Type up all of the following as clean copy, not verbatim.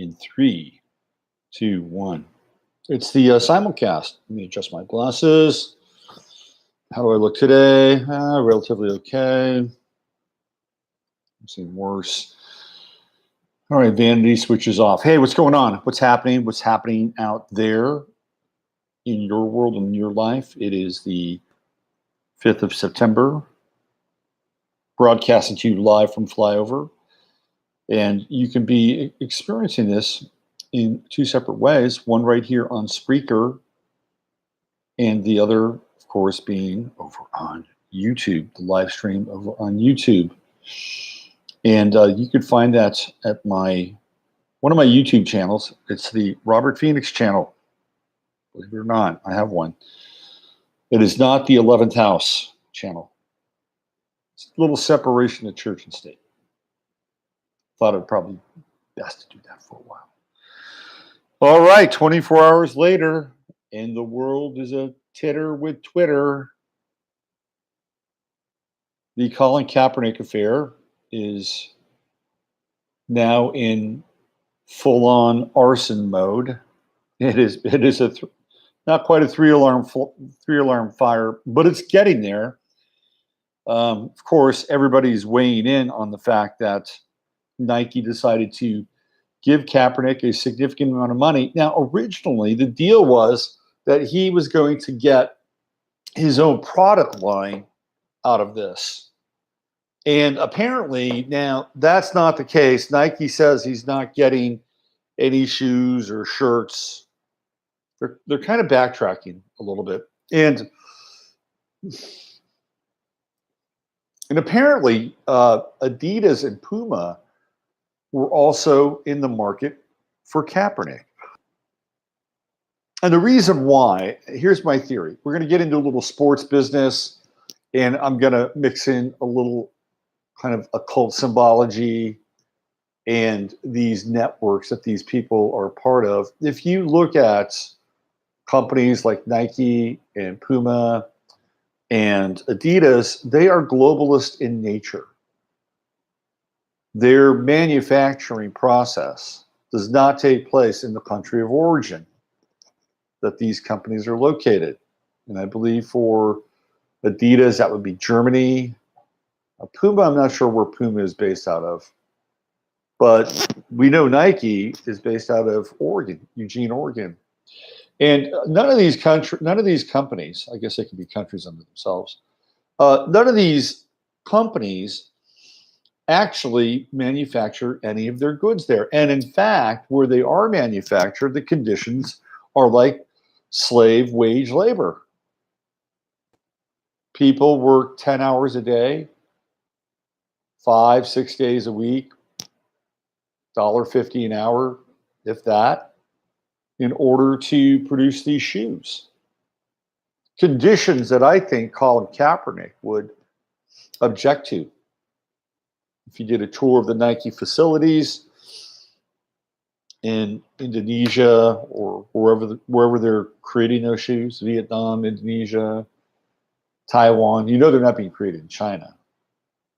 in 3, 2, 1. It's the simulcast. Let me adjust my glasses. How do I look today? Relatively okay. I'm seeing worse. All right, vanity switches off. Hey, what's going on? What's happening? What's happening out there in your world and in your life? It is the 5th of September, broadcasting to you live from Flyover. And you can be experiencing this in two separate ways, one right here on Spreaker, and the other, of course, being over on YouTube, the live stream over on YouTube. And you could find that at one of my YouTube channels. It's the Robert Phoenix channel. Believe it or not, I have one. It is not the 11th House channel. It's a little separation of church and state. Thought it'd probably be best to do that for a while. All right, 24 hours later, and the world is a titter with Twitter. The Colin Kaepernick affair is now in full-on arson mode. It is not quite a three-alarm fire, but it's getting there. Of course, everybody's weighing in on the fact that Nike decided to give Kaepernick a significant amount of money. Now, originally, the deal was that he was going to get his own product line out of this. And apparently, now, that's not the case. Nike says he's not getting any shoes or shirts. They're kind of backtracking a little bit. And apparently, Adidas and Puma were also in the market for Kaepernick. And the reason why, here's my theory. We're going to get into a little sports business, and I'm going to mix in a little kind of occult symbology and these networks that these people are part of. If you look at companies like Nike and Puma and Adidas, they are globalist in nature. Their manufacturing process does not take place in the country of origin that these companies are located. And I believe for Adidas, that would be Germany. Puma, I'm not sure where Puma is based out of. But we know Nike is based out of Oregon, Eugene, Oregon. And none of these companies, I guess they can be countries unto themselves, none of these companies actually manufacture any of their goods there. And in fact, where they are manufactured, the conditions are like slave wage labor. People work 10 hours a day, 5, 6 days a week, $1.50 an hour, if that, in order to produce these shoes. Conditions that I think Colin Kaepernick would object to. If you did a tour of the Nike facilities in Indonesia or wherever they're creating those shoes, Vietnam, Indonesia, Taiwan, you know they're not being created in China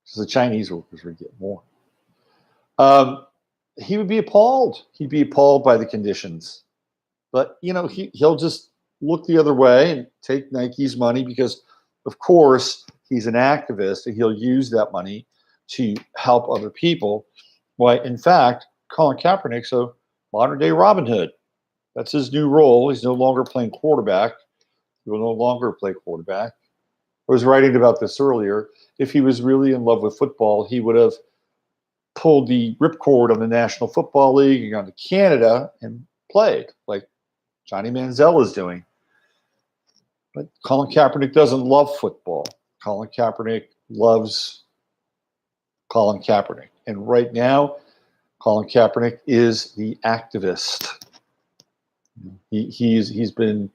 because the Chinese workers would get more. He would be appalled. He'd be appalled by the conditions. But, you know, he'll just look the other way and take Nike's money because, of course, he's an activist and he'll use that money to help other people. Why, in fact, Colin Kaepernick's a modern-day Robin Hood. That's his new role. He's no longer playing quarterback. He will no longer play quarterback. I was writing about this earlier. If he was really in love with football, he would have pulled the ripcord on the National Football League and gone to Canada and played, like Johnny Manziel is doing. But Colin Kaepernick doesn't love football. Colin Kaepernick loves Colin Kaepernick. And right now, Colin Kaepernick is the activist. He's been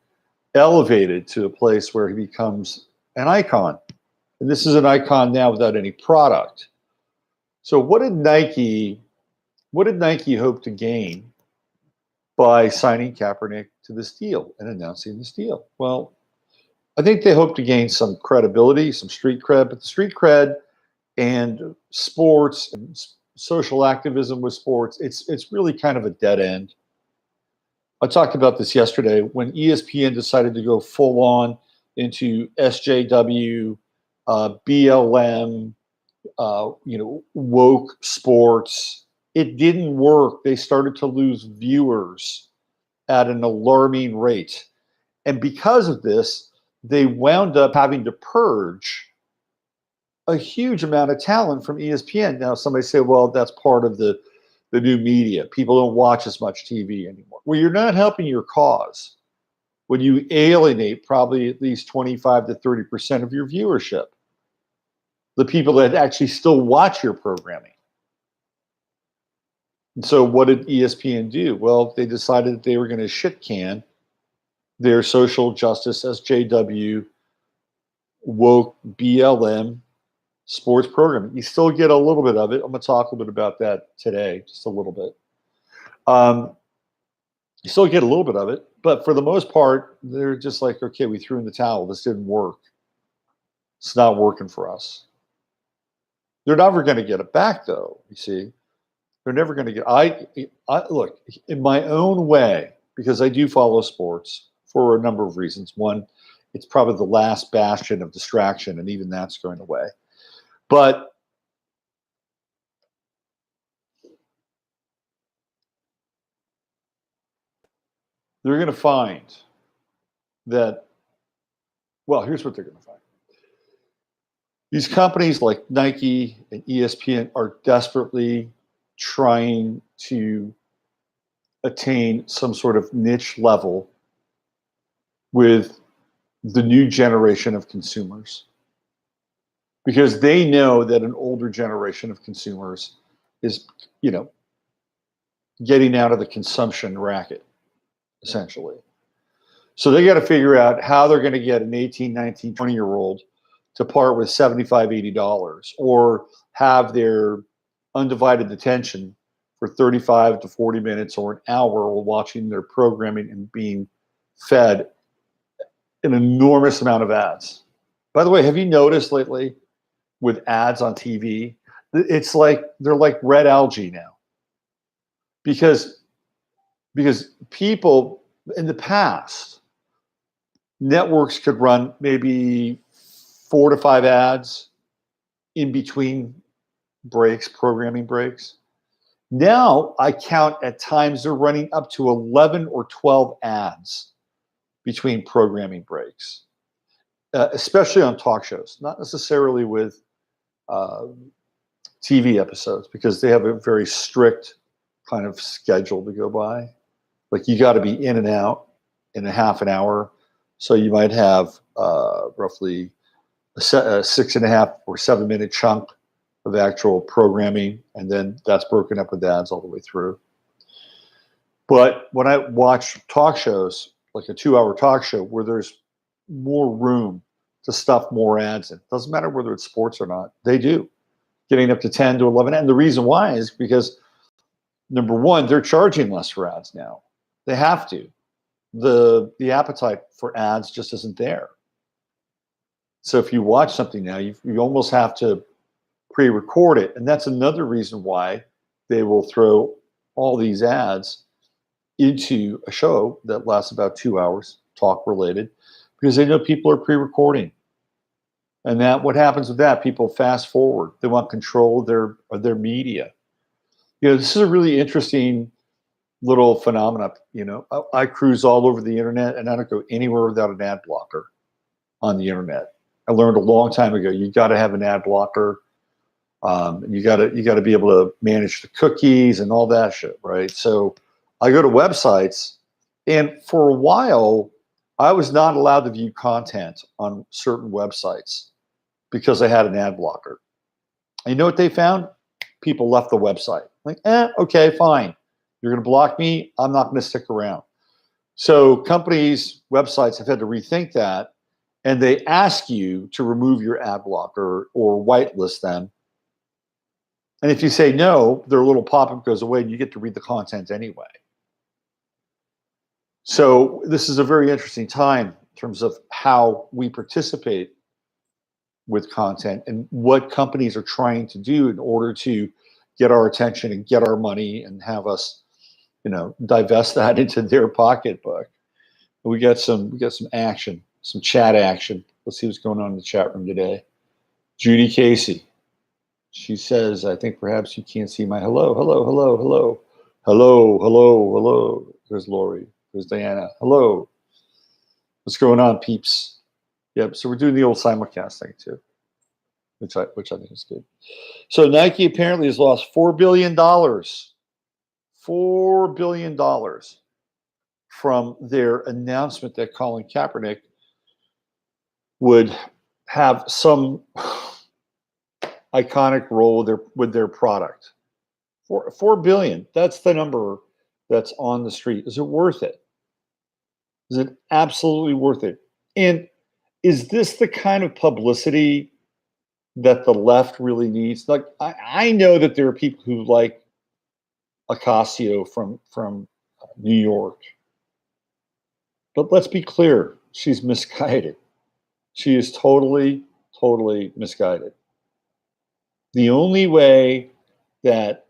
elevated to a place where he becomes an icon. And this is an icon now without any product. So what did Nike hope to gain by signing Kaepernick to this deal and announcing this deal? Well, I think they hope to gain some credibility, some street cred, but the street cred and sports and social activism with sports, it's really kind of a dead end. I talked about this yesterday when ESPN decided to go full on into SJW, BLM, woke sports. It didn't work. They started to lose viewers at an alarming rate. And because of this, they wound up having to purge a huge amount of talent from ESPN. Now, somebody say, well, that's part of the new media. People don't watch as much TV anymore. Well, you're not helping your cause when you alienate probably at least 25 to 30% of your viewership, the people that actually still watch your programming. And so what did ESPN do? Well, they decided that they were going to shit can their social justice, SJW, woke, BLM, sports programming. You still get a little bit of it. I'm going to talk a little bit about that today, just a little bit. You still get a little bit of it, but for the most part, they're just like, okay, we threw in the towel. This didn't work. It's not working for us. They're never going to get it back, though. You see, they're never going to get. I look in my own way, because I do follow sports for a number of reasons. One, it's probably the last bastion of distraction, and even that's going away. But they're going to find that, well, here's what they're going to find. These companies like Nike and ESPN are desperately trying to attain some sort of niche level with the new generation of consumers, because they know that an older generation of consumers is, getting out of the consumption racket, essentially. So they got to figure out how they're going to get an 18, 19, 20-year-old to part with $75, $80 or have their undivided attention for 35 to 40 minutes or an hour while watching their programming and being fed an enormous amount of ads. By the way, have you noticed lately with ads on TV, it's like they're like red algae now. Because people in the past, networks could run maybe 4 to 5 ads in between breaks, programming breaks. Now I count at times they're running up to 11 or 12 ads between programming breaks, especially on talk shows, not necessarily with TV episodes, because they have a very strict kind of schedule to go by. Like you got to be in and out in a half an hour. So you might have roughly a 6.5 or 7 minute chunk of actual programming, and then that's broken up with ads all the way through. But when I watch talk shows, like a 2-hour talk show where there's more room to stuff more ads in, doesn't matter whether it's sports or not, they do, getting up to 10 to 11. And the reason why is because, number one, they're charging less for ads now. They have to. The appetite for ads just isn't there. So if you watch something now, you almost have to pre-record it. And that's another reason why they will throw all these ads into a show that lasts about 2 hours, talk related, because they know people are pre-recording. And that what happens with that, people fast forward. They want control of their media. This is a really interesting little phenomenon. I cruise all over the internet, and I don't go anywhere without an ad blocker on the internet. I learned a long time ago, you got to have an ad blocker. You got to be able to manage the cookies and all that shit, right? So I go to websites, and for a while, I was not allowed to view content on certain websites because I had an ad blocker. And you know what they found? People left the website. Like, okay, fine. You're going to block me. I'm not going to stick around. So companies, websites have had to rethink that, and they ask you to remove your ad blocker or whitelist them. And if you say no, their little pop-up goes away and you get to read the content anyway. So this is a very interesting time in terms of how we participate with content and what companies are trying to do in order to get our attention and get our money and have us, divest that into their pocketbook. We got some action, some chat action. Let's see what's going on in the chat room today. Judy Casey. She says, I think perhaps you can't see my hello, hello, hello, hello, hello, hello, hello. There's Lori. There's Diana. Hello. What's going on, peeps? Yep. So we're doing the old simulcast thing too, which I think is good. So Nike apparently has lost $4 billion. $4 billion from their announcement that Colin Kaepernick would have some iconic role with their product. $4 billion. That's the number that's on the street. Is it worth it? Is it absolutely worth it? And is this the kind of publicity that the left really needs? Like, I know that there are people who like Ocasio from New York, but let's be clear, she's misguided. She is totally, totally misguided. The only way that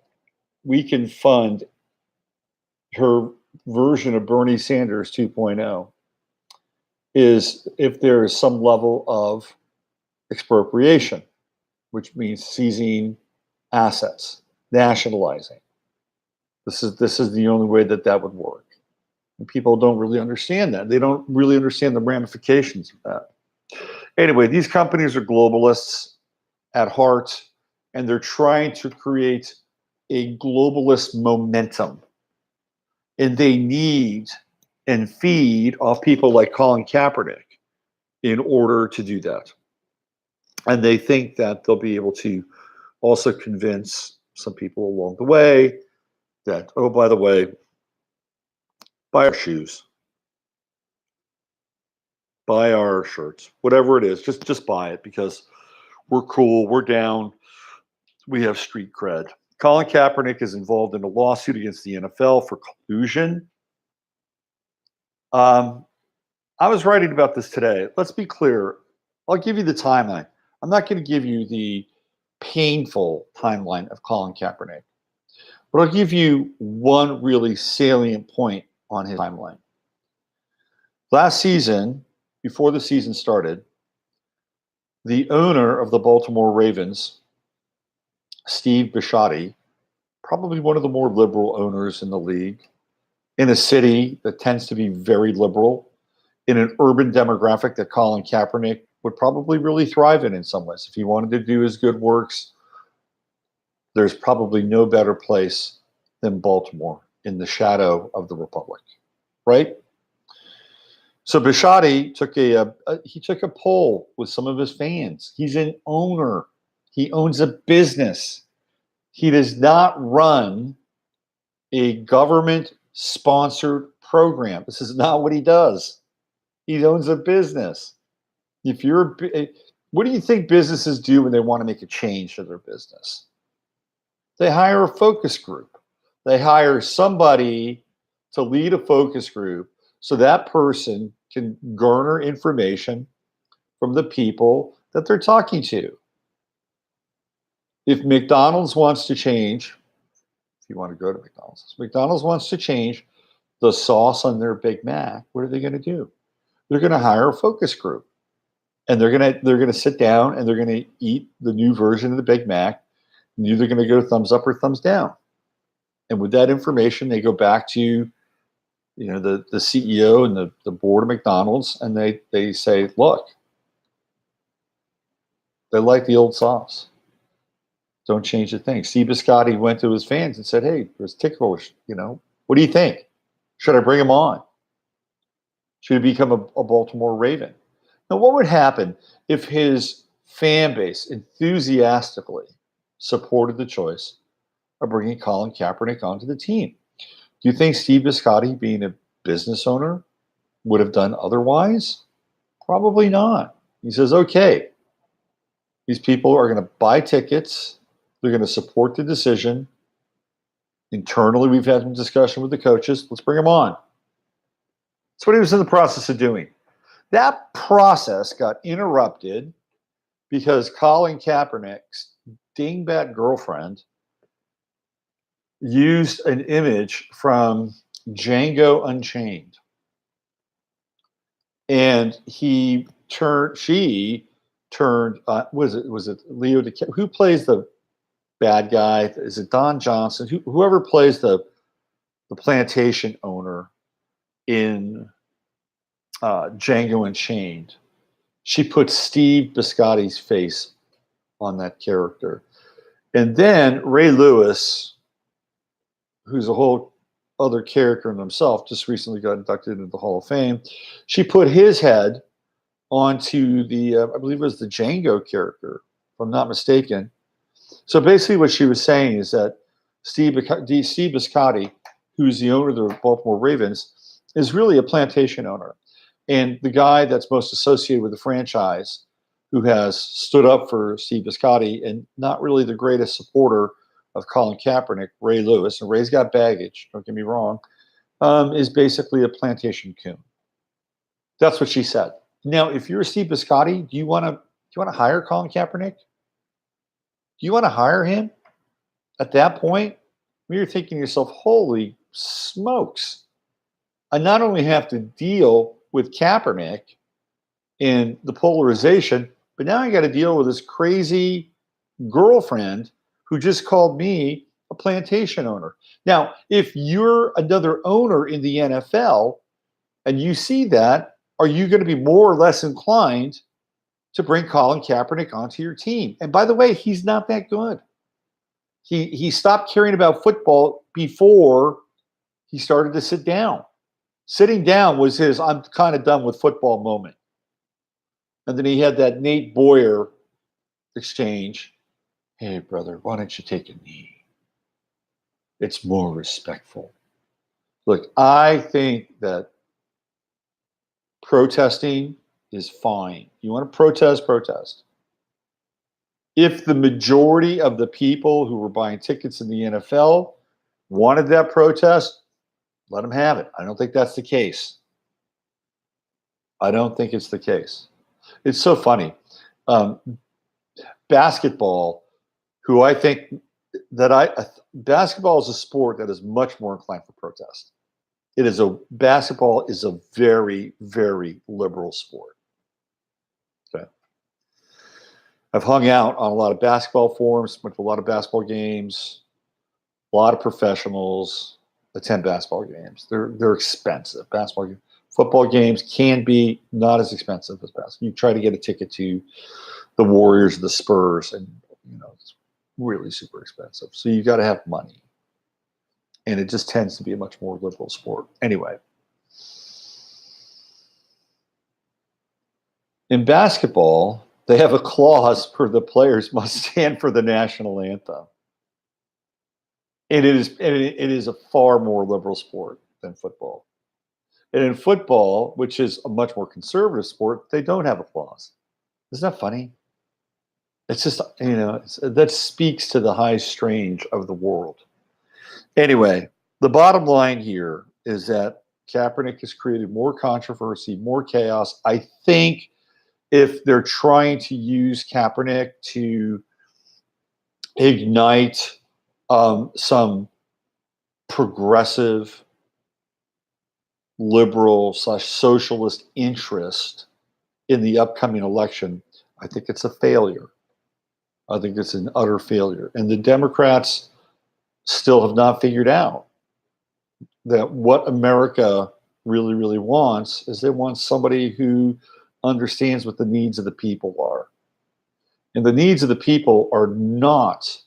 we can fund her version of Bernie Sanders 2.0 is if there is some level of expropriation, which means seizing assets, nationalizing. This is the only way that would work. And people don't really understand that. They don't really understand the ramifications of that. Anyway, these companies are globalists at heart, and they're trying to create a globalist momentum. And they need and feed off people like Colin Kaepernick in order to do that. And they think that they'll be able to also convince some people along the way that, oh, by the way, buy our shoes, buy our shirts, whatever it is, just buy it because we're cool, we're down, we have street cred. Colin Kaepernick is involved in a lawsuit against the NFL for collusion. I was writing about this today. Let's be clear. I'll give you the timeline. I'm not going to give you the painful timeline of Colin Kaepernick, but I'll give you one really salient point on his timeline. Last season, before the season started, the owner of the Baltimore Ravens, Steve Bisciotti, probably one of the more liberal owners in the league, in a city that tends to be very liberal, in an urban demographic that Colin Kaepernick would probably really thrive in some ways. If he wanted to do his good works, there's probably no better place than Baltimore in the shadow of the Republic, right? So Bisciotti took a poll with some of his fans. He's an owner. He owns a business. He does not run a government-sponsored program. This is not what he does. He owns a business. What do you think businesses do when they want to make a change to their business? They hire a focus group. They hire somebody to lead a focus group so that person can garner information from the people that they're talking to. If McDonald's wants to change, if you want to go to McDonald's wants to change the sauce on their Big Mac, what are they going to do? They're going to hire a focus group, and they're going to sit down and they're going to eat the new version of the Big Mac, and either going to go thumbs up or thumbs down. And with that information, they go back to the CEO and the board of McDonald's, and they say, look, they like the old sauce. Don't change the thing. Steve Bisciotti went to his fans and said, hey, there's ticklish, what do you think? Should I bring him on? Should he become a Baltimore Raven? Now, what would happen if his fan base enthusiastically supported the choice of bringing Colin Kaepernick onto the team? Do you think Steve Bisciotti, being a business owner, would have done otherwise? Probably not. He says, okay, these people are going to buy tickets. They're going to support the decision. Internally, we've had some discussion with the coaches. Let's bring them on. That's what he was in the process of doing. That process got interrupted because Colin Kaepernick's dingbat girlfriend used an image from Django Unchained, and she turned. Was it Leo DiCaprio? Who plays the bad guy? Is it Don Johnson? Whoever plays the plantation owner in Django Unchained. She put Steve Biscotti's face on that character. And then Ray Lewis, who's a whole other character in himself, just recently got inducted into the Hall of Fame. She put his head onto the, I believe it was the Django character, if I'm not mistaken. So basically what she was saying is that Steve Biscotti, who's the owner of the Baltimore Ravens, is really a plantation owner. And the guy that's most associated with the franchise, who has stood up for Steve Biscotti and not really the greatest supporter of Colin Kaepernick, Ray Lewis, and Ray's got baggage, don't get me wrong, is basically a plantation coon. That's what she said. Now, if you're Steve Biscotti, do you want to hire Colin Kaepernick? Do you want to hire him at that point? You're thinking to yourself, holy smokes. I not only have to deal with Kaepernick and the polarization, but now I got to deal with this crazy girlfriend who just called me a plantation owner. Now, if you're another owner in the NFL and you see that, are you going to be more or less inclined to bring Colin Kaepernick onto your team? And by the way, he's not that good. He stopped caring about football before he started to sit down. Sitting down was his "I'm kind of done with football" moment. And then he had that Nate Boyer exchange. Hey, brother, why don't you take a knee? It's more respectful. Look, I think that protesting is fine. You want to protest, protest. If the majority of the people who were buying tickets in the NFL wanted that protest, let them have it. I don't think that's the case. I don't think it's the case. It's so funny. Basketball, who I think that basketball is a sport that is much more inclined for protest. Basketball is a very, very liberal sport. Okay. I've hung out on a lot of basketball forums, went to a lot of basketball games, a lot of professionals attend basketball games. They're expensive. Football games can be not as expensive as basketball. You try to get a ticket to the Warriors, the Spurs, and it's really super expensive. So you got to have money. And it just tends to be a much more liberal sport. Anyway, in basketball, they have a clause for the players must stand for the national anthem. And it is a far more liberal sport than football. And in football, which is a much more conservative sport, they don't have a clause. Isn't that funny? It's just, that speaks to the high strange of the world. Anyway, the bottom line here is that Kaepernick has created more controversy, more chaos. I think if they're trying to use Kaepernick to ignite some progressive, liberal / socialist interest in the upcoming election, I think it's a failure. I think it's an utter failure. And the Democrats still have not figured out that what America really, really wants is they want somebody who understands what the needs of the people are. And the needs of the people are not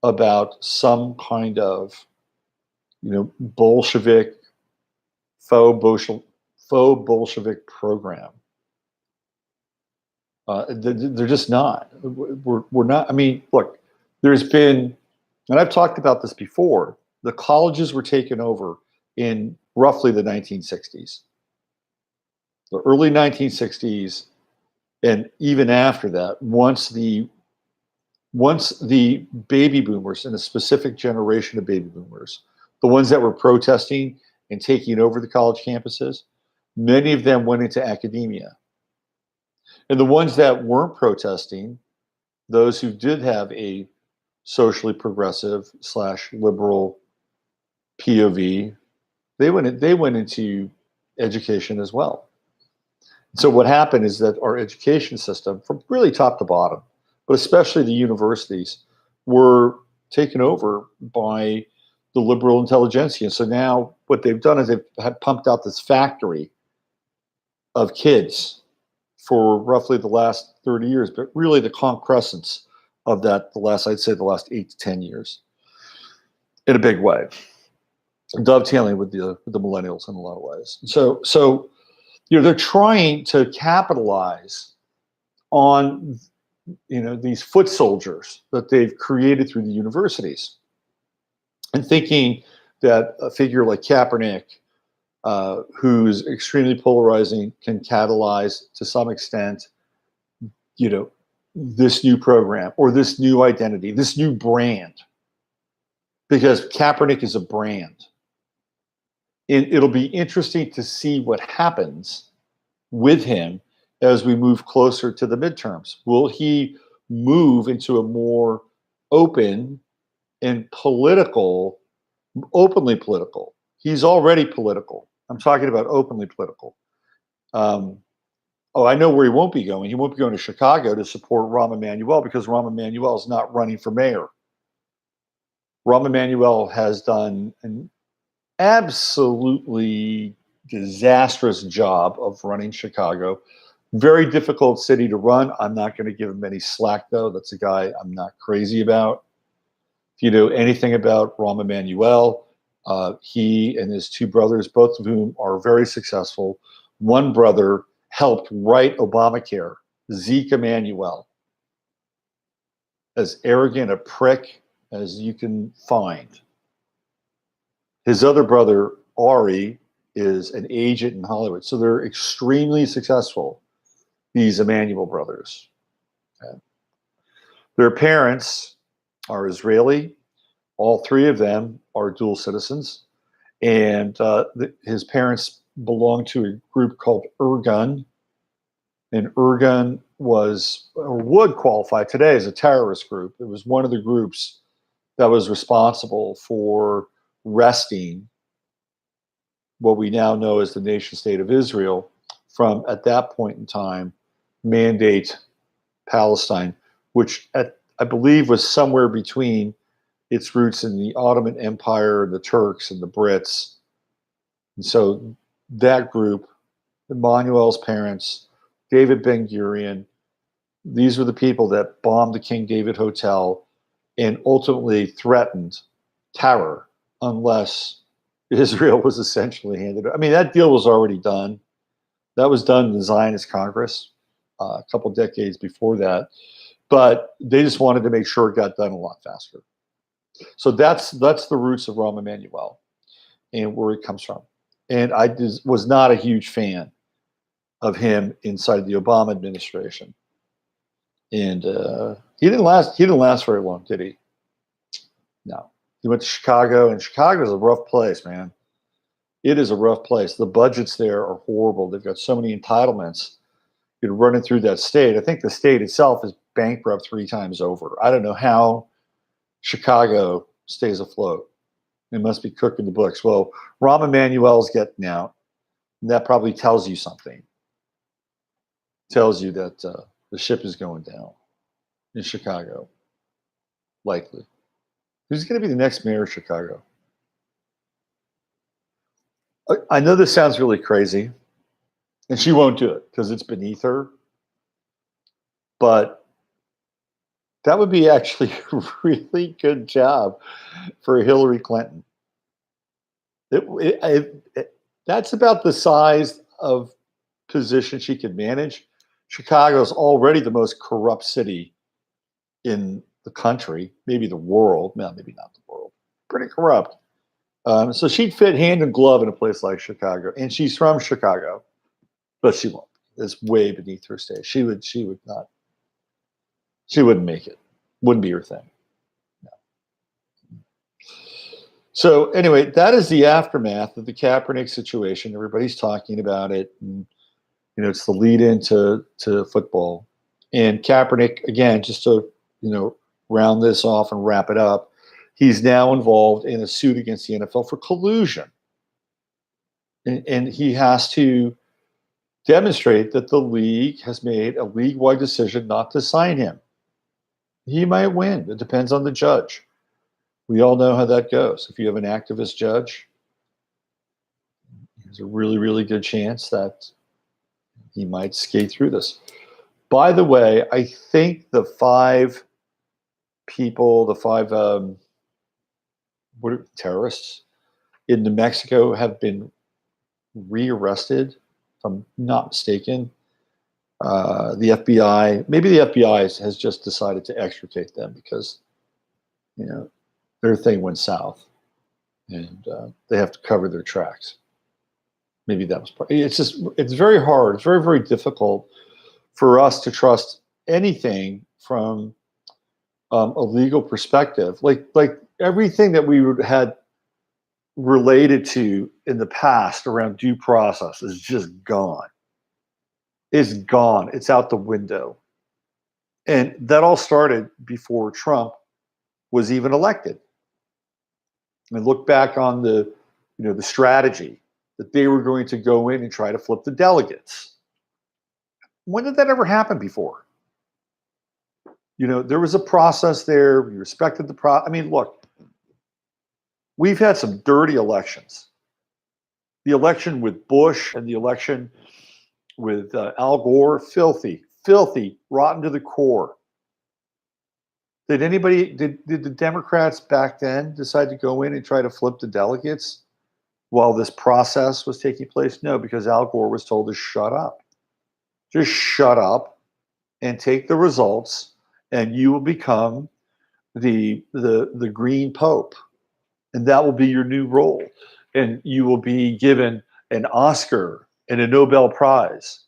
about some kind of, Bolshevik, faux Bolshevik program. They're just not. We're not. I mean, look, there's been, and I've talked about this before, the colleges were taken over in roughly the 1960s. The early 1960s, and even after that, once the baby boomers, and a specific generation of baby boomers, the ones that were protesting and taking over the college campuses, many of them went into academia. And the ones that weren't protesting, those who did have a socially progressive / liberal POV. They went into education as well. So what happened is that our education system, from really top to bottom, but especially the universities, were taken over by the liberal intelligentsia. So now what they've done is they've had pumped out this factory of kids for roughly the last 30 years, but really the concrescence of that, I'd say the last 8 to 10 years, in a big way, dovetailing with the millennials in a lot of ways. So they're trying to capitalize on these foot soldiers that they've created through the universities, and thinking that a figure like Kaepernick, who's extremely polarizing, can catalyze to some extent, this new program or this new identity, this new brand, because Kaepernick is a brand. And it'll be interesting to see what happens with him as we move closer to the midterms. Will he move into a more open and openly political? He's already political. I'm talking about openly political. I know where he won't be going. He won't be going to Chicago to support Rahm Emanuel, because Rahm Emanuel is not running for mayor. Rahm Emanuel has done an absolutely disastrous job of running Chicago. Very difficult city to run. I'm not going to give him any slack, though. That's a guy I'm not crazy about. If you know anything about Rahm Emanuel, he and his two brothers, both of whom are very successful. One brother helped write Obamacare, Zeke Emanuel, as arrogant a prick as you can find. His other brother, Ari, is an agent in Hollywood. So they're extremely successful, these Emanuel brothers. Okay. Their parents are Israeli. All three of them are dual citizens. And his parents belonged to a group called Irgun. And Irgun would qualify today as a terrorist group. It was one of the groups that was responsible for wresting what we now know as the nation state of Israel from, at that point in time, mandate Palestine, which I believe was somewhere between its roots in the Ottoman Empire, the Turks, and the Brits. And so that group, Emmanuel's parents, David Ben-Gurion, these were the people that bombed the King David Hotel and ultimately threatened terror unless Israel was essentially handed. I mean, that deal was already done. That was done in the Zionist Congress a couple decades before that. But they just wanted to make sure it got done a lot faster. So that's the roots of Rahm Emanuel and where it comes from. And I was not a huge fan of him inside the Obama administration. And he didn't last very long, did he? No. He went to Chicago, and Chicago is a rough place, man. It is a rough place. The budgets there are horrible. They've got so many entitlements. You're running through that state. I think the state itself is bankrupt 3 times over. I don't know how Chicago stays afloat. It must be cooking the books. Well, Rahm Emanuel's getting out, and that probably tells you something. Tells you that the ship is going down in Chicago, likely. Who's going to be the next mayor of Chicago? I know this sounds really crazy, and she won't do it because it's beneath her. But that would be actually a really good job for Hillary Clinton. That's about the size of position she could manage. Chicago is already the most corrupt city in the country, maybe the world. No, maybe not the world. Pretty corrupt. So she'd fit hand in glove in a place like Chicago, and she's from Chicago, but she won't. It's way beneath her stage. She would not. She wouldn't make it. Wouldn't be her thing. No. So anyway, that is the aftermath of the Kaepernick situation. Everybody's talking about it, and it's the lead into football. And Kaepernick, again, just to round this off and wrap it up, he's now involved in a suit against the NFL for collusion. And he has to demonstrate that the league has made a league-wide decision not to sign him. He might win. It depends on the judge. We all know how that goes. If you have an activist judge, there's a really, really good chance that he might skate through this. By the way, I think the five terrorists in New Mexico have been rearrested, if I'm not mistaken. The FBI, maybe the FBI has just decided to extricate them because, their thing went south, and they have to cover their tracks. Maybe that was part. It's very hard. It's very, very difficult for us to trust anything from a legal perspective. Like everything that we had related to in the past around due process is just gone. It's gone. It's out the window. And that all started before Trump was even elected. And look back on the strategy that they were going to go in and try to flip the delegates. When did that ever happen before? There was a process there. We respected the process. I mean, look, we've had some dirty elections. The election with Bush and the election with Al Gore, filthy, rotten to the core. Did the Democrats back then decide to go in and try to flip the delegates while this process was taking place? No, because Al Gore was told to shut up. Just shut up and take the results, and you will become the green pope, and that will be your new role, and you will be given an Oscar and a Nobel Prize,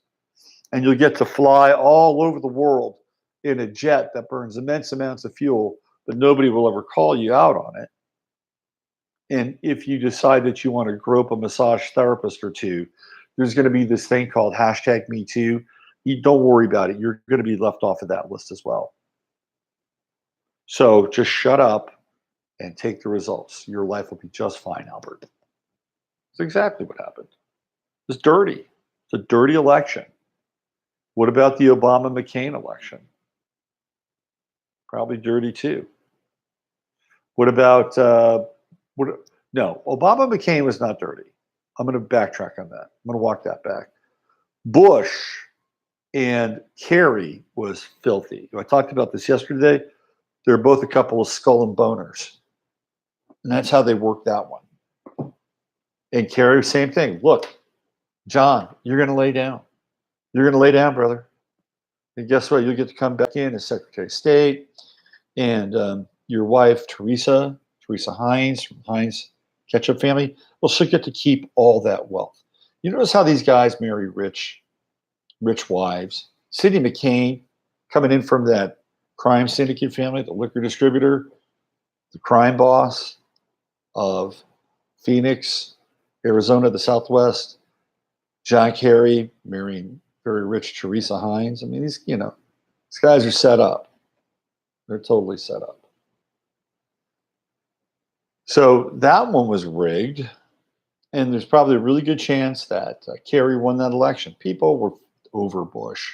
and you'll get to fly all over the world in a jet that burns immense amounts of fuel, but nobody will ever call you out on it. And if you decide that you want to grope a massage therapist or two, there's going to be this thing called #MeToo. You don't worry about it. You're going to be left off of that list as well. So just shut up and take the results. Your life will be just fine, Albert. That's exactly what happened. It's dirty. It's a dirty election. What about the Obama-McCain election? Probably dirty too. What about no, Obama-McCain was not dirty. I'm going to backtrack on that. I'm going to walk that back. Bush and Kerry was filthy. I talked about this yesterday. They're both a couple of skull and boners. And that's how they worked that one. And Kerry, same thing. Look, John, you're going to lay down. You're going to lay down, brother. And guess what? You'll get to come back in as Secretary of State. And your wife, Teresa Heinz from Heinz Ketchup family, well, she'll get to keep all that wealth. You notice how these guys marry rich wives. Sidney McCain, coming in from that crime syndicate family, the liquor distributor, the crime boss of Phoenix, Arizona, the Southwest. John Kerry marrying very rich Teresa Heinz. I mean, these guys are set up. They're totally set up. So that one was rigged, and there's probably a really good chance that Kerry won that election. People were over Bush.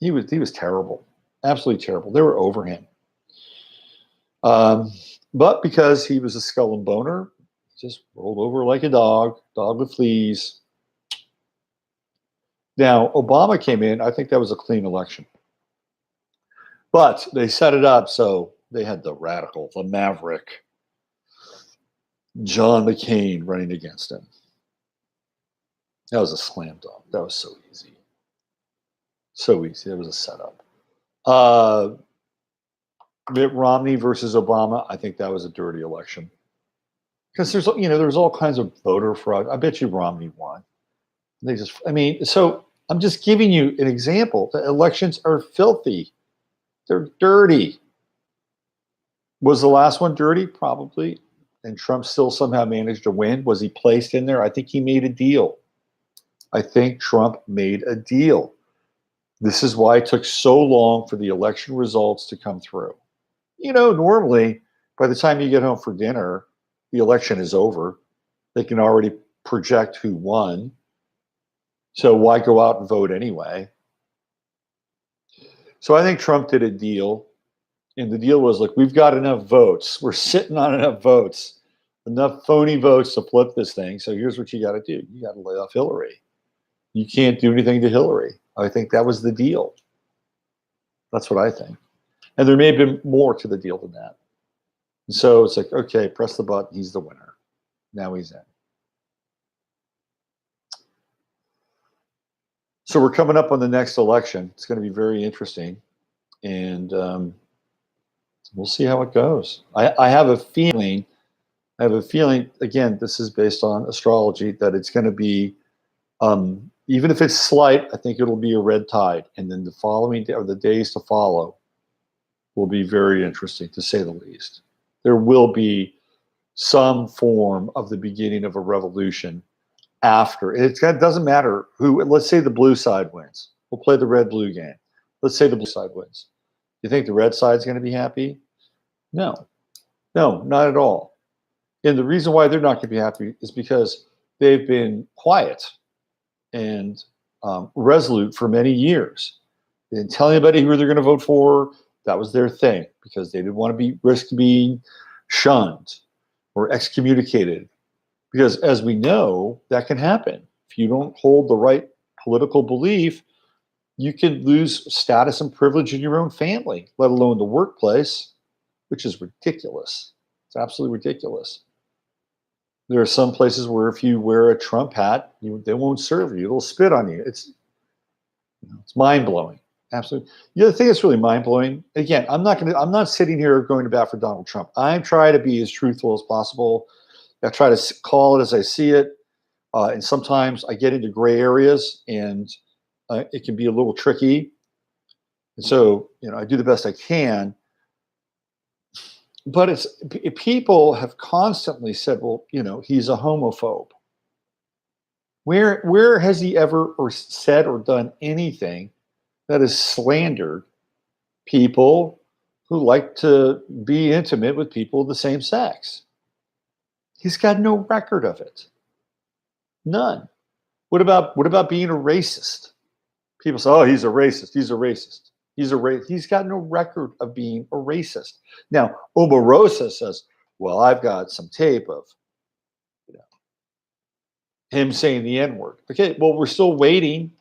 He was terrible, absolutely terrible. They were over him. But because he was a skull and boner, he just rolled over like a dog with fleas. Now, Obama came in. I think that was a clean election. But they set it up so they had the radical, the maverick, John McCain running against him. That was a slam dunk. That was so easy. So easy. That was a setup. Mitt Romney versus Obama. I think that was a dirty election. Because there's all kinds of voter fraud. I bet you Romney won. So I'm just giving you an example. The elections are filthy. They're dirty. Was the last one dirty? Probably. And Trump still somehow managed to win. Was he placed in there? I think he made a deal. I think Trump made a deal. This is why it took so long for the election results to come through. Normally, by the time you get home for dinner, the election is over. They can already project who won. So why go out and vote anyway? So I think Trump did a deal. And the deal was, look, we've got enough votes. We're sitting on enough votes, enough phony votes to flip this thing. So here's what you got to do. You got to lay off Hillary. You can't do anything to Hillary. I think that was the deal. That's what I think. And there may have been more to the deal than that. And so it's like, okay, press the button. He's the winner. Now he's in. So we're coming up on the next election. It's going to be very interesting. And we'll see how it goes. I have a feeling, again, this is based on astrology, that it's going to be, even if it's slight, I think it'll be a red tide. And then the following day, or the days to follow, will be very interesting, to say the least. There will be some form of the beginning of a revolution after. It doesn't matter who. Let's say the blue side wins. We'll play the red-blue game. Let's say the blue side wins. You think the red side's going to be happy? No, not at all. And the reason why they're not going to be happy is because they've been quiet and resolute for many years. They didn't tell anybody who they're going to vote for. That was their thing, because they didn't want to risk being shunned or excommunicated. Because as we know, that can happen. If you don't hold the right political belief, you can lose status and privilege in your own family, let alone the workplace, which is ridiculous. It's absolutely ridiculous. There are some places where if you wear a Trump hat, they won't serve you. They'll spit on you. It's mind-blowing. Absolutely. The other thing that's really mind-blowing, again, I'm not sitting here going to bat for Donald Trump. I try to be as truthful as possible. I try to call it as I see it. And sometimes I get into gray areas, and it can be a little tricky. And so, I do the best I can. But people have constantly said, well, he's a homophobe. Where has he ever said or done anything that has slandered people who like to be intimate with people of the same sex? He's got no record of it. None. What about being a racist? People say, oh, he's a racist. He's a racist. He's got no record of being a racist. Now, Omarosa says, well, I've got some tape of him saying the N-word. Okay, well, we're still waiting.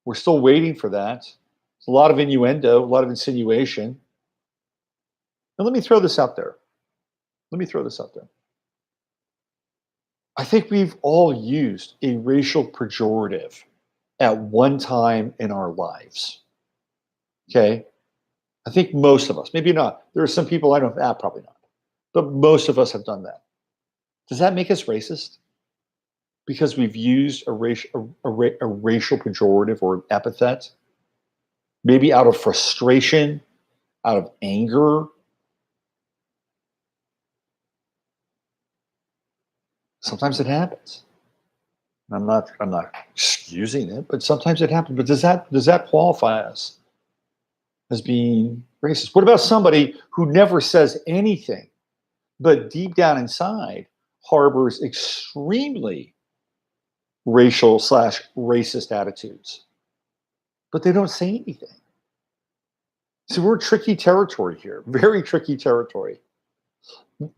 We're still waiting for that. There's a lot of innuendo, a lot of insinuation. And let me throw this out there. I think we've all used a racial pejorative at one time in our lives. Okay? I think most of us, maybe not. There are some people I don't, probably not. But most of us have done that. Does that make us racist? Because we've used a racial pejorative or an epithet, maybe out of frustration, out of anger. Sometimes it happens. I'm not excusing it, but sometimes it happens. But does that qualify us as being racist? What about somebody who never says anything, but deep down inside harbors extremely racial/racist attitudes, but they don't say anything? So we're tricky territory here, very tricky territory.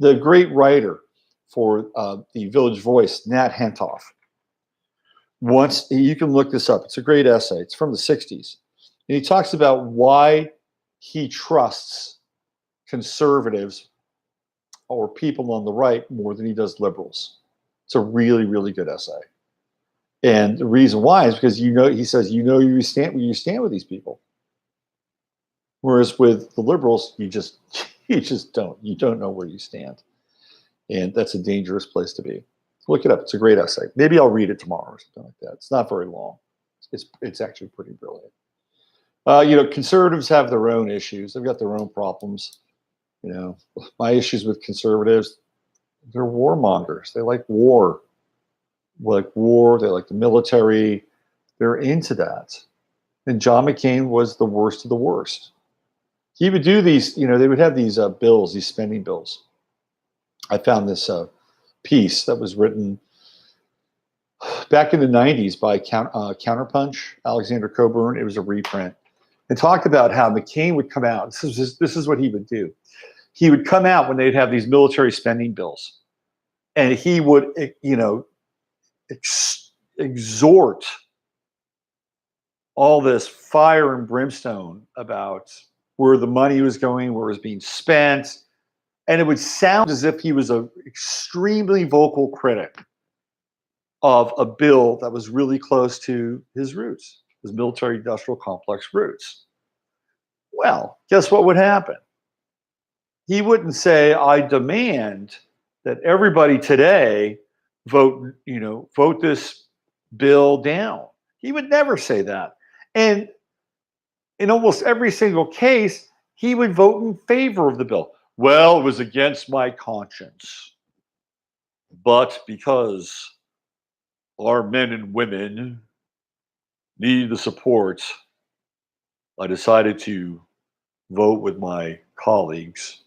The great writer for the Village Voice, Nat Hentoff, once, you can look this up. It's a great essay. It's from the 60s. And he talks about why he trusts conservatives or people on the right more than he does liberals. It's a really, really good essay. And the reason why is because he says, where you stand with these people. Whereas with the liberals, you just don't. You don't know where you stand. And that's a dangerous place to be. Look it up. It's a great essay. Maybe I'll read it tomorrow or something like that. It's not very long. It's actually pretty brilliant. Conservatives have their own issues. They've got their own problems. My issues with conservatives, they're warmongers. They like war. They like the military. They're into that. And John McCain was the worst of the worst. He would do these, they would have these bills, these spending bills. I found this piece that was written back in the 90s by Counterpunch, Alexander Coburn. It was a reprint. And talked about how McCain would come out. This is what he would do. He would come out when they'd have these military spending bills. And he would, exhort all this fire and brimstone about where the money was going, where it was being spent. And it would sound as if he was an extremely vocal critic of a bill that was really close to his roots, his military industrial complex roots. Well, guess what would happen? He wouldn't say, I demand that everybody today vote this bill down. He would never say that. And in almost every single case, he would vote in favor of the bill. Well, it was against my conscience. But because our men and women need the support, I decided to vote with my colleagues.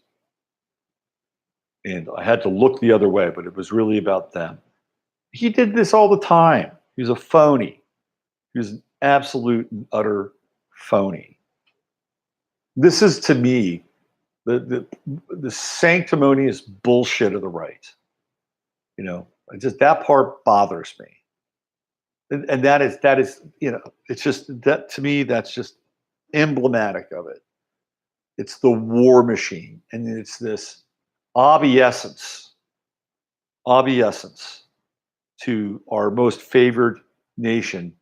And I had to look the other way, but it was really about them. He did this all the time. He was a phony. He was an absolute and utter phony. This is, to me, the sanctimonious bullshit of the right. That part bothers me. And that is, it's just that, to me, that's just emblematic of it. It's the war machine, and it's this obeiescence to our most favored nation,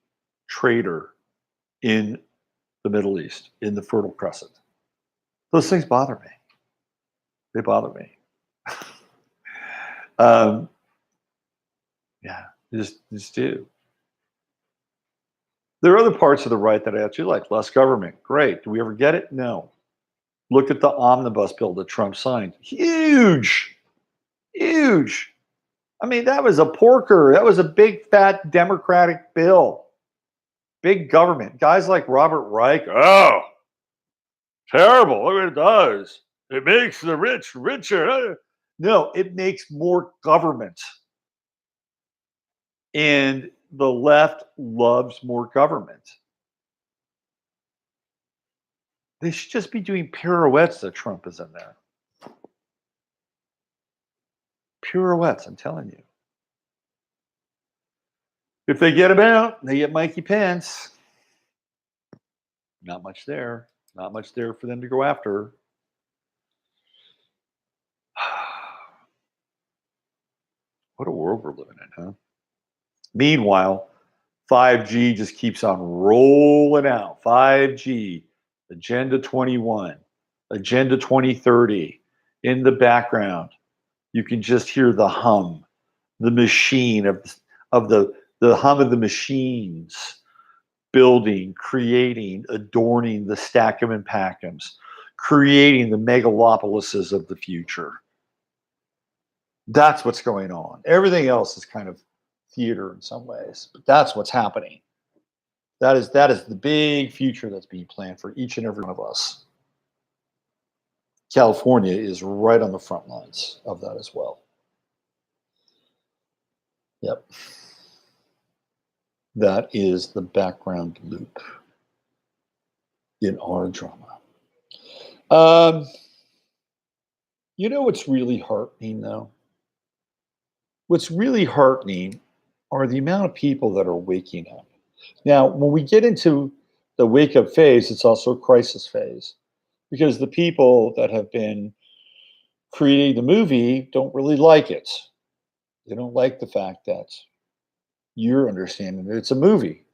traitor in the Middle East, in the Fertile Crescent. Those things bother me. They bother me. Yeah, just do. There are other parts of the right that I actually like. Less government, great. Do we ever get it? No. Look at the omnibus bill that Trump signed. Huge. I mean, that was a porker. That was a big, fat Democratic bill. Big government. Guys like Robert Reich, oh, terrible. Look what it does. It makes the rich richer. No, it makes more government. And the left loves more government. They should just be doing pirouettes that Trump is in there. Pirouettes, I'm telling you. If they get him out, they get Mikey Pence. Not much there. Not much there for them to go after. What a world we're living in, huh? Meanwhile, 5G just keeps on rolling out. 5G, Agenda 21, Agenda 2030 in the background. You can just hear the hum, the machine of the hum of the machines building, creating, adorning the Stackham and Packhams, creating the megalopolises of the future. That's what's going on. Everything else is kind of theater in some ways, but that's what's happening. That is the big future that's being planned for each and every one of us. California is right on the front lines of that as well. Yep. That is the background loop in our drama. You know what's really heartening, though? What's really heartening are the amount of people that are waking up. Now, when we get into the wake-up phase, it's also a crisis phase, because the people that have been creating the movie don't really like it. They don't like the fact that you're understanding that it's a movie.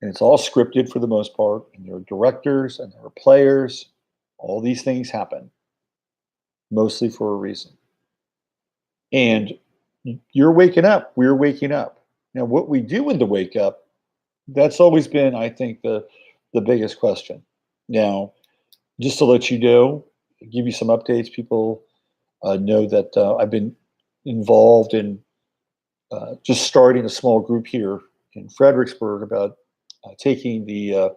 And it's all scripted for the most part, and there are directors and there are players. All these things happen, mostly for a reason. And you're waking up. We're waking up. Now, what we do in the wake up, that's always been, I think, the biggest question. Now, just to let you know, give you some updates, people know that I've been involved in just starting a small group here in Fredericksburg about taking the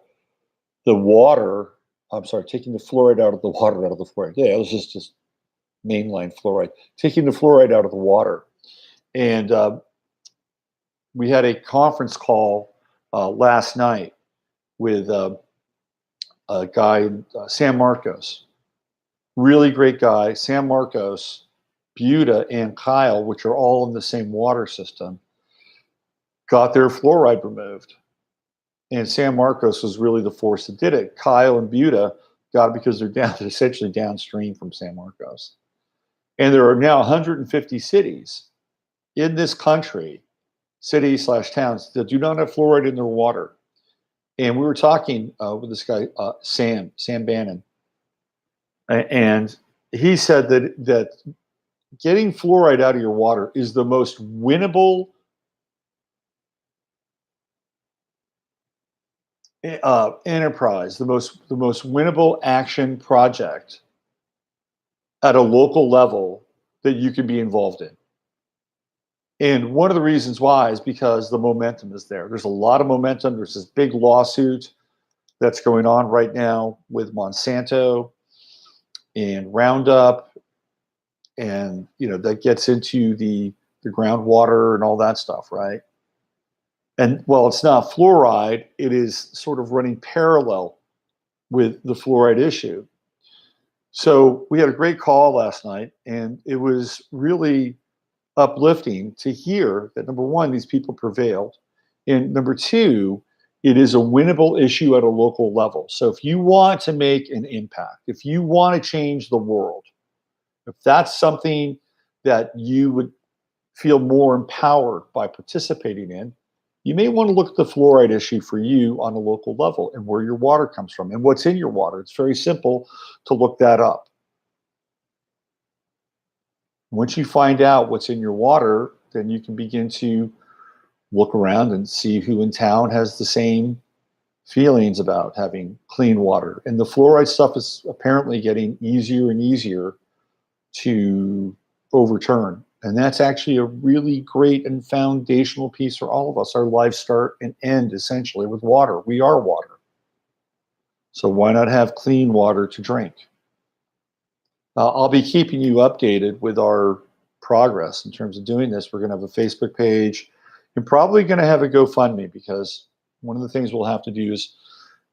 water. I'm sorry, taking the fluoride out of the water, out of the fluoride. Yeah, it was just mainline fluoride. Taking the fluoride out of the water, and we had a conference call last night with a guy, Sam Marcos, really great guy. Sam Marcos, Buda, and Kyle, which are all in the same water system, got their fluoride removed. And Sam Marcos was really the force that did it. Kyle and Buda got it because they're essentially downstream from San Marcos. And there are now 150 cities in this country, cities/towns, that do not have fluoride in their water. And we were talking with this guy, Sam Bannon, and he said that getting fluoride out of your water is the most winnable enterprise, the most winnable action project at a local level that you can be involved in. And one of the reasons why is because the momentum is there. There's a lot of momentum. There's this big lawsuit that's going on right now with Monsanto and Roundup, and that gets into the groundwater and all that stuff, right? And while it's not fluoride, it is sort of running parallel with the fluoride issue. So we had a great call last night, and it was really uplifting to hear that, number one, these people prevailed, and number two, it is a winnable issue at a local level. So if you want to make an impact, if you want to change the world, if that's something that you would feel more empowered by participating in, you may want to look at the fluoride issue for you on a local level and where your water comes from and what's in your water. It's very simple to look that up. Once you find out what's in your water, then you can begin to look around and see who in town has the same feelings about having clean water. And the fluoride stuff is apparently getting easier and easier to overturn. And that's actually a really great and foundational piece for all of us. Our lives start and end essentially with water. We are water. So why not have clean water to drink? I'll be keeping you updated with our progress in terms of doing this. We're going to have a Facebook page and probably going to have a GoFundMe, because one of the things we'll have to do is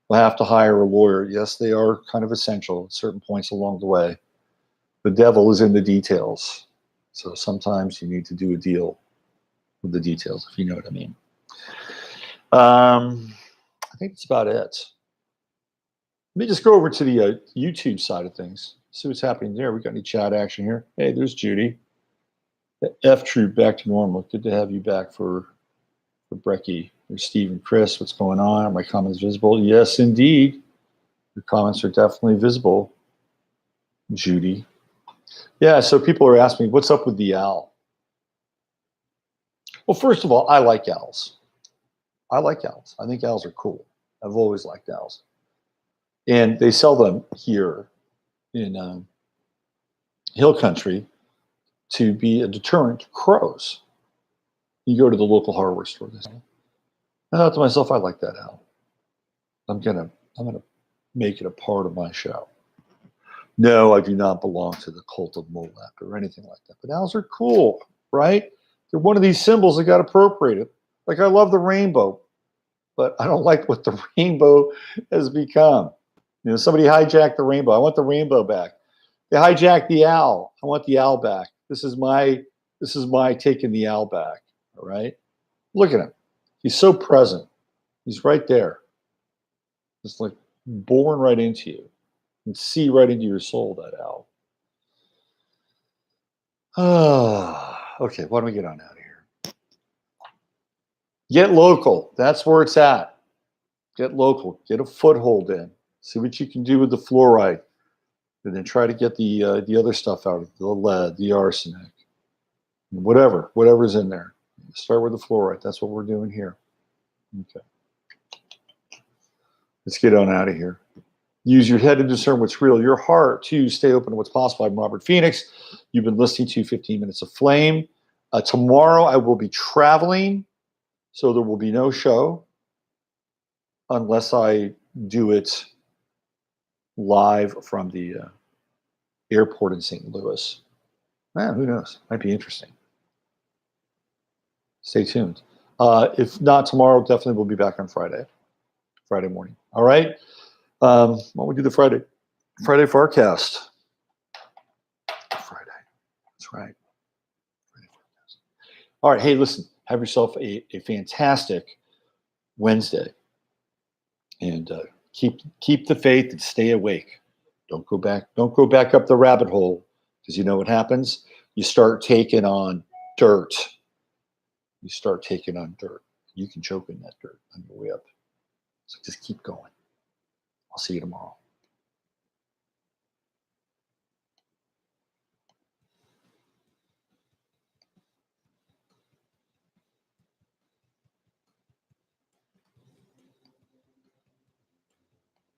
we'll have to hire a lawyer. Yes, they are kind of essential at certain points along the way. The devil is in the details. So sometimes you need to do a deal with the details, if you know what I mean. I think that's about it. Let me just go over to the YouTube side of things. See what's happening there. We got any chat action here? Hey, there's Judy. The F Troop back to normal. Good to have you back for Brecky. There's Steve and Chris. What's going on? Are my comments visible? Yes, indeed. Your comments are definitely visible, Judy. Yeah, so people are asking me, what's up with the owl? Well, first of all, I like owls. I like owls. I think owls are cool. I've always liked owls. And they sell them here in Hill Country to be a deterrent to crows. You go to the local hardware store. I thought to myself, I like that owl. I'm gonna make it a part of my show. No, I do not belong to the cult of Molech or anything like that. But owls are cool, right? They're one of these symbols that got appropriated. Like, I love the rainbow, but I don't like what the rainbow has become. Somebody hijacked the rainbow. I want the rainbow back. They hijacked the owl. I want the owl back. This is my taking the owl back. All right. Look at him. He's so present. He's right there. Just like born right into you. You can see right into your soul, that owl. Okay, why don't we get on out of here? Get local. That's where it's at. Get local. Get a foothold in. See what you can do with the fluoride. And then try to get the other stuff out of it, the lead, the arsenic, whatever's in there. Start with the fluoride. That's what we're doing here. Okay. Let's get on out of here. Use your head to discern what's real, your heart to stay open to what's possible. I'm Robert Phoenix. You've been listening to 15 Minutes of Flame. Tomorrow I will be traveling, so there will be no show. unless I do it live from the airport in St. Louis. Who knows? Might be interesting. Stay tuned. If not tomorrow, definitely we'll be back on Friday morning. All right. Why don't we do the Friday forecast? Friday. That's right. Friday forecast. All right. Hey, listen. Have yourself a fantastic Wednesday, and keep the faith and stay awake. Don't go back. Don't go back up the rabbit hole, because you know what happens. You start taking on dirt. You start taking on dirt. You can choke in that dirt on your way up. So just keep going. I'll see you tomorrow.